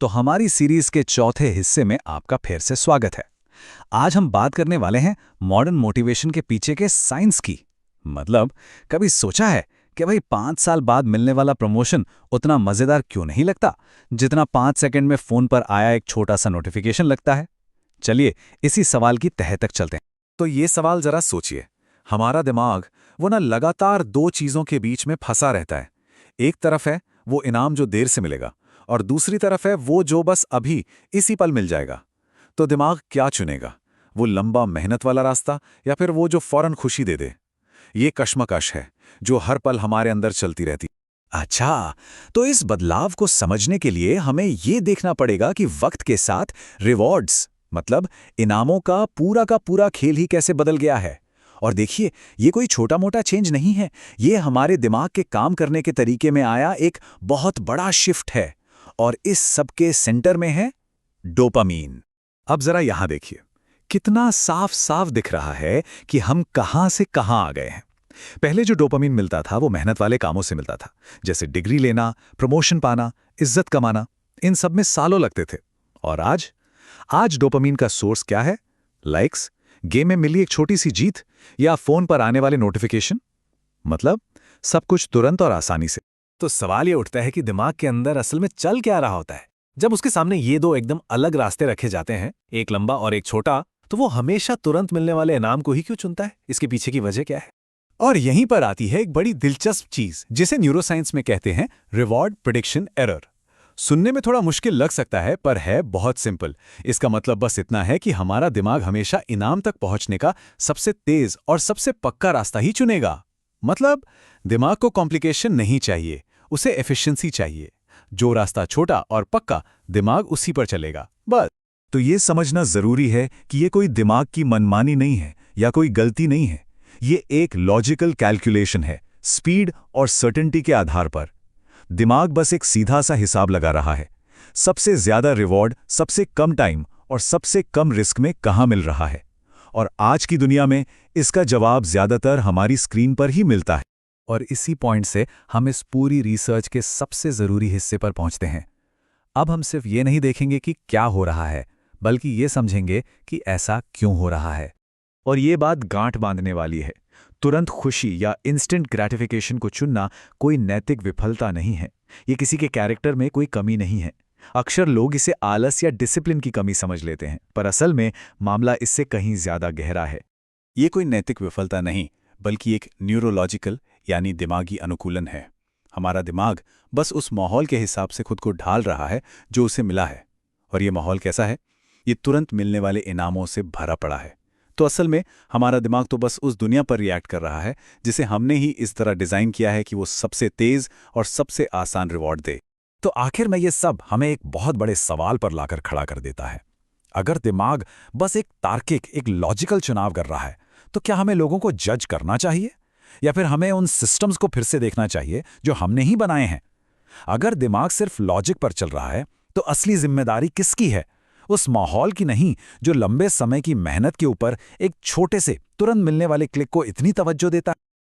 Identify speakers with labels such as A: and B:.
A: तो हमारी सीरीज के चौथे हिस्से में आपका फिर से स्वागत है। आज हम बात करने वाले हैं मॉडर्न मोटिवेशन के पीछे के साइंस की। मतलब, कभी सोचा है कि भाई 5 साल बाद मिलने वाला प्रमोशन उतना मजेदार क्यों नहीं लगता जितना 5 सेकंड में फोन पर आया एक छोटा सा नोटिफिकेशन लगता है। चलिए इसी सवाल की तह तक चलते हैं।
B: तो ये सवाल जरा सोचिए। हमारा दिमाग वो ना लगातार दो चीजों के बीच में फंसा रहता है। एक तरफ है वो इनाम जो देर से मिलेगा, और दूसरी तरफ है वो जो बस अभी इसी पल मिल जाएगा। तो दिमाग क्या चुनेगा? वो लंबा मेहनत वाला रास्ता या फिर वो जो फौरन खुशी दे दे? ये कश्मकश है जो हर पल हमारे अंदर चलती रहती।
A: अच्छा, तो इस बदलाव को समझने के लिए हमें ये देखना पड़ेगा कि वक्त के साथ रिवॉर्ड्स, मतलब इनामों का पूरा खेल ही कैसे बदल गया है। और देखिए, ये कोई छोटा मोटा चेंज नहीं है, ये हमारे दिमाग के काम करने के तरीके में आया एक बहुत बड़ा शिफ्ट है। और इस सब के सेंटर में है डोपामीन। अब जरा यहां देखिए, कितना साफ साफ दिख रहा है कि हम कहां से कहां आ गए हैं। पहले जो डोपामीन मिलता था वो मेहनत वाले कामों से मिलता था, जैसे डिग्री लेना, प्रमोशन पाना, इज्जत कमाना। इन सब में सालों लगते थे। और आज डोपामीन का सोर्स क्या है? लाइक्स, गेम में मिली एक छोटी सी जीत, या फोन पर आने वाले नोटिफिकेशन। मतलब सब कुछ तुरंत और आसानी से।
C: तो सवाल ये उठता है कि दिमाग के अंदर असल में चल क्या रहा होता है जब उसके सामने ये दो एकदम अलग रास्ते रखे जाते हैं, एक लंबा और एक छोटा। तो वो हमेशा तुरंत मिलने वाले इनाम को ही क्यों चुनता है? इसके पीछे की वजह क्या है?
A: और यहीं पर आती है एक बड़ी दिलचस्प चीज, जिसे न्यूरोसाइंस में कहते हैं रिवॉर्ड प्रिडिक्शन एरर। सुनने में थोड़ा मुश्किल लग सकता है, पर है बहुत सिंपल। इसका मतलब बस इतना है कि हमारा दिमाग हमेशा इनाम तक पहुंचने का सबसे तेज और सबसे पक्का रास्ता ही चुनेगा। मतलब दिमाग को कॉम्प्लिकेशन नहीं चाहिए, उसे एफिशिएंसी चाहिए। जो रास्ता छोटा और पक्का, दिमाग उसी पर चलेगा बस।
B: तो ये समझना जरूरी है कि ये कोई दिमाग की मनमानी नहीं है या कोई गलती नहीं है। ये एक लॉजिकल कैलकुलेशन है, स्पीड और सर्टेनिटी के आधार पर। दिमाग बस एक सीधा सा हिसाब लगा रहा है, सबसे ज्यादा रिवॉर्ड सबसे कम टाइम और सबसे कम रिस्क में कहां मिल रहा है। और आज की दुनिया में इसका जवाब ज्यादातर हमारी स्क्रीन पर ही मिलता है।
A: और इसी पॉइंट से हम इस पूरी रिसर्च के सबसे जरूरी हिस्से पर पहुंचते हैं। अब हम सिर्फ ये नहीं देखेंगे कि क्या हो रहा है, बल्कि ये समझेंगे कि ऐसा क्यों हो रहा है। और ये बात गांठ बांधने वाली है। तुरंत खुशी या इंस्टेंट ग्रैटिफिकेशन को चुनना कोई नैतिक विफलता नहीं है, ये किसी के कैरेक्टर में कोई कमी नहीं है। अक्सर लोग इसे आलस या डिसिप्लिन की कमी समझ लेते हैं, पर असल में मामला इससे कहीं ज्यादा गहरा है। ये कोई नैतिक विफलता नहीं, बल्कि एक न्यूरोलॉजिकल यानी दिमागी अनुकूलन है। हमारा दिमाग बस उस माहौल के हिसाब से खुद को ढाल रहा है जो उसे मिला है। और ये माहौल कैसा है? ये तुरंत मिलने वाले इनामों से भरा पड़ा है। तो असल में हमारा दिमाग तो बस उस दुनिया पर रिएक्ट कर रहा है जिसे हमने ही इस तरह डिजाइन किया है कि वो सबसे तेज और सबसे आसान रिवॉर्ड दे। तो आखिर में ये सब हमें एक बहुत बड़े सवाल पर लाकर खड़ा कर देता है। अगर दिमाग बस एक तार्किक, एक लॉजिकल चुनाव कर रहा है, तो क्या हमें लोगों को जज करना चाहिए, या फिर हमें उन सिस्टम्स को फिर से देखना चाहिए जो हमने ही बनाए हैं? अगर दिमाग सिर्फ लॉजिक पर चल रहा है, तो असली जिम्मेदारी किसकी है? उस माहौल की नहीं जो लंबे समय की मेहनत के ऊपर एक छोटे से तुरंत मिलने वाले क्लिक को इतनी तवज्जो देता है।